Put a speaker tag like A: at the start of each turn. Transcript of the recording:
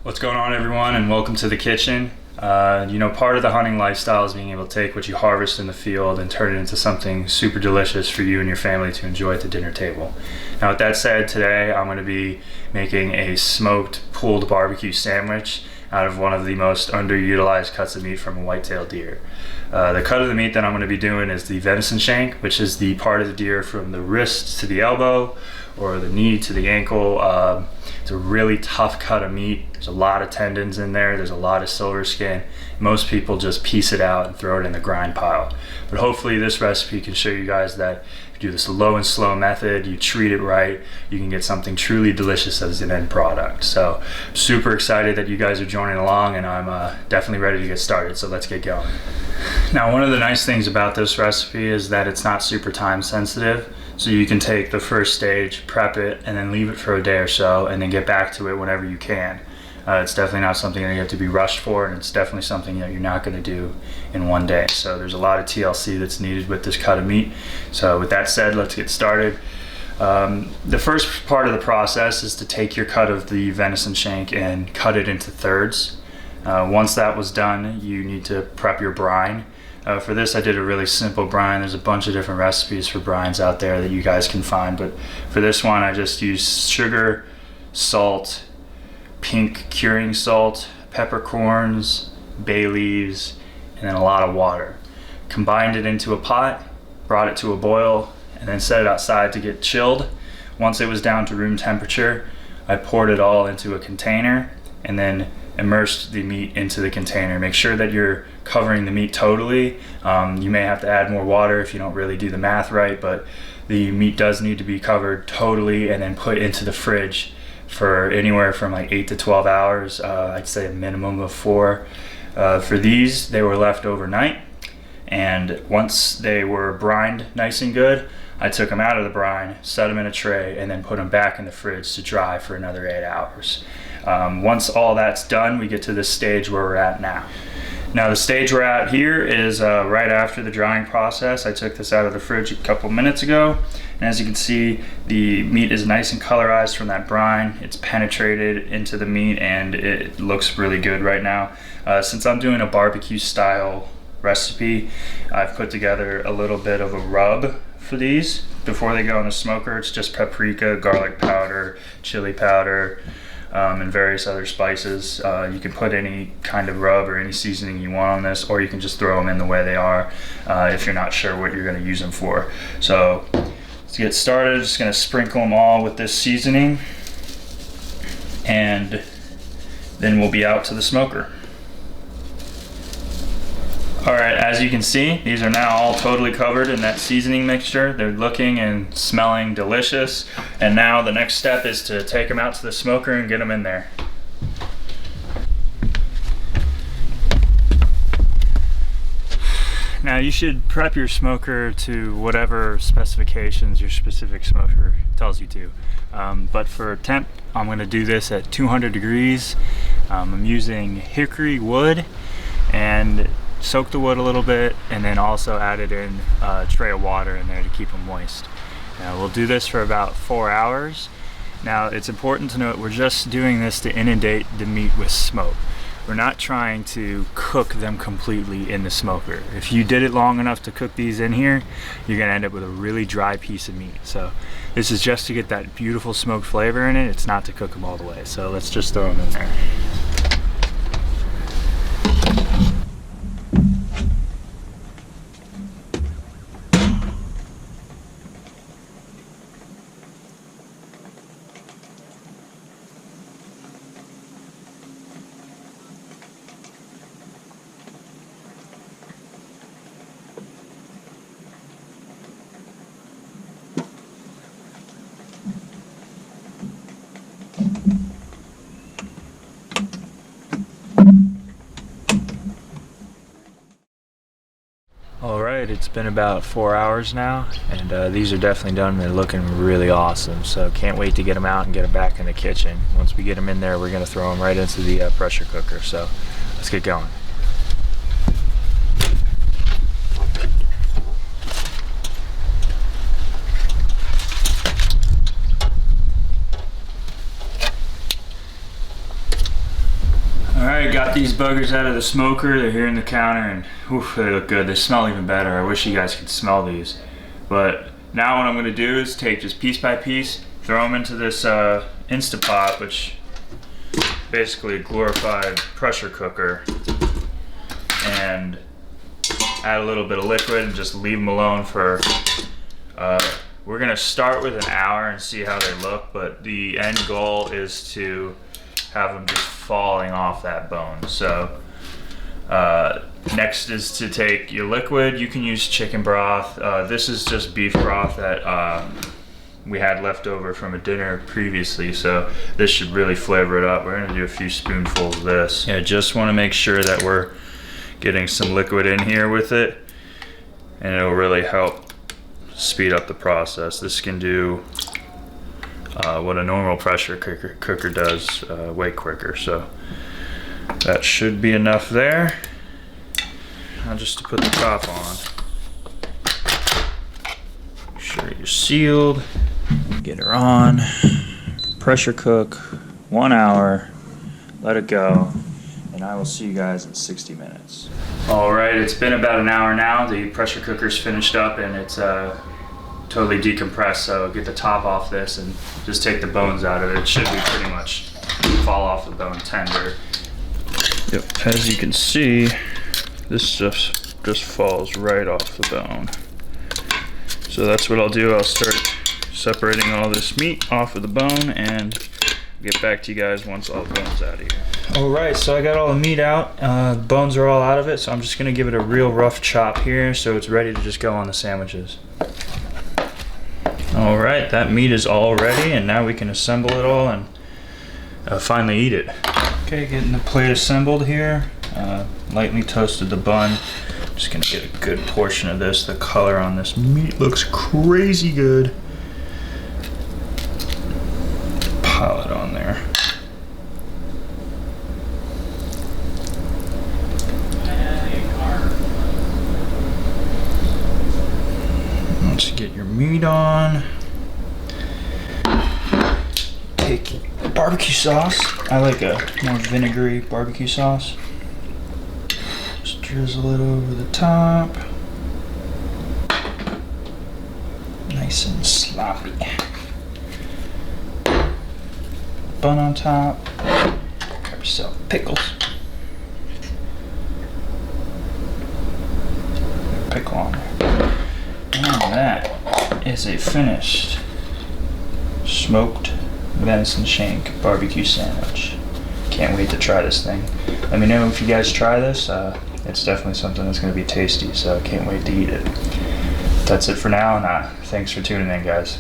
A: What's going on, everyone, and welcome to the kitchen. Part of the hunting lifestyle is being able to take what you harvest in the field and turn it into something super delicious for you and your family to enjoy at the dinner table. Now, with that said, today I'm going to be making a smoked pulled barbecue sandwich out of one of the most underutilized cuts of meat from a white-tailed deer. The cut of the meat that I'm going to be doing is the venison shank, which is the part of the deer from the wrist to the elbow or the knee to the ankle. It's a really tough cut of meat. There's a lot of tendons in there. There's a lot of silver skin. Most people just piece it out and throw it in the grind pile. But hopefully this recipe can show you guys that if you do this low and slow method, you treat it right, you can get something truly delicious as an end product. So super excited that you guys are joining along, and I'm definitely ready to get started. So let's get going. Now, one of the nice things about this recipe is that it's not super time sensitive. So you can take the first stage, prep it, and then leave it for a day or so, and then get back to it whenever you can. It's definitely not something that you have to be rushed for, and it's definitely something that you're not going to do in one day. So there's a lot of TLC that's needed with this cut of meat. So with that said, let's get started. The first part of the process is to take your cut of the venison shank and cut it into thirds. Once that was done, you need to prep your brine. For this, I did a really simple brine. There's a bunch of different recipes for brines out there that you guys can find, but for this one, I just used sugar, salt, pink curing salt, peppercorns, bay leaves, and then a lot of water. Combined it into a pot, brought it to a boil, and then set it outside to get chilled. Once it was down to room temperature, I poured it all into a container and then immersed the meat into the container. Make sure that you're covering the meat totally. You may have to add more water if you don't really do the math right, but the meat does need to be covered totally and then put into the fridge for anywhere from like 8 to 12 hours. I'd say a minimum of 4. For these, they were left overnight, and once they were brined nice and good, I took them out of the brine, set them in a tray, and then put them back in the fridge to dry for another 8 hours. Once all that's done, we get to this stage where we're at now. Now, the stage we're at here is right after the drying process. I took this out of the fridge a couple minutes ago, and as you can see, the meat is nice and colorized from that brine. It's penetrated into the meat, and it looks really good right now. Since I'm doing a barbecue style recipe, I've put together a little bit of a rub for these. Before they go in the smoker, it's just paprika, garlic powder, chili powder, and various other spices. You can put any kind of rub or any seasoning you want on this, or you can just throw them in the way they are if you're not sure what you're going to use them for. So to get started, just going to sprinkle them all with this seasoning, and then we'll be out to the smoker. Alright, as you can see, these are now all totally covered in that seasoning mixture. They're looking and smelling delicious. And now the next step is to take them out to the smoker and get them in there. Now, you should prep your smoker to whatever specifications your specific smoker tells you to. But for temp, I'm going to do this at 200 degrees. I'm using hickory wood, and soak the wood a little bit, and then also added in a tray of water in there to keep them moist. Now, we'll do this for about 4 hours. Now, it's important to note we're just doing this to inundate the meat with smoke. We're not trying to cook them completely in the smoker. If you did it long enough to cook these in here, you're gonna end up with a really dry piece of meat. So this is just to get that beautiful smoked flavor in it. It's not to cook them all the way. So let's just throw them in there. Alright, it's been about 4 hours now, and these are definitely done. They're looking really awesome, so can't wait to get them out and get them back in the kitchen. Once we get them in there, we're going to throw them right into the pressure cooker, so let's get going. Alright, got these buggers out of the smoker. They're here in the counter and oof, they look good. They smell even better. I wish you guys could smell these. But now what I'm going to do is take just piece by piece, throw them into this Instapot, which is basically a glorified pressure cooker, and add a little bit of liquid and just leave them alone for we're going to start with an hour and see how they look, but the end goal is to have them just falling off that bone. So next is to take your liquid. You can use chicken broth. This is just beef broth that we had left over from a dinner previously, so this should really flavor it up. We're going to do a few spoonfuls of this. Yeah, just want to make sure that we're getting some liquid in here with it, and it'll really help speed up the process. This can do what a normal pressure cooker does way quicker, so that should be enough there. Now just to put the top on, make sure you're sealed. Get her on, pressure cook 1 hour, let it go, and I will see you guys in 60 minutes. Alright, it's been about an hour now. The pressure cooker's finished up and it's totally decompressed, so get the top off this and just take the bones out of it. It should be pretty much fall off the bone tender. Yep, as you can see, this just falls right off the bone. So that's what I'll do. I'll start separating all this meat off of the bone and get back to you guys once all the bones out of here. Alright, so I got all the meat out. The bones are all out of it, so I'm just going to give it a real rough chop here so it's ready to just go on the sandwiches. Alright, that meat is all ready, and now we can assemble it all and finally eat it. Okay, getting the plate assembled here. Lightly toasted the bun. Just going to get a good portion of this. The color on this meat looks crazy good. Pile it on there. Once you get your meat on, take barbecue sauce. I like a more vinegary barbecue sauce. Just drizzle it over the top. Nice and sloppy. Bun on top. Grab yourself pickles. Pickle on there. And that is a finished smoked venison shank barbecue sandwich. Can't wait to try this thing. Let me know if you guys try this. It's definitely something that's going to be tasty, so I can't wait to eat it. That's it for now, and thanks for tuning in, guys.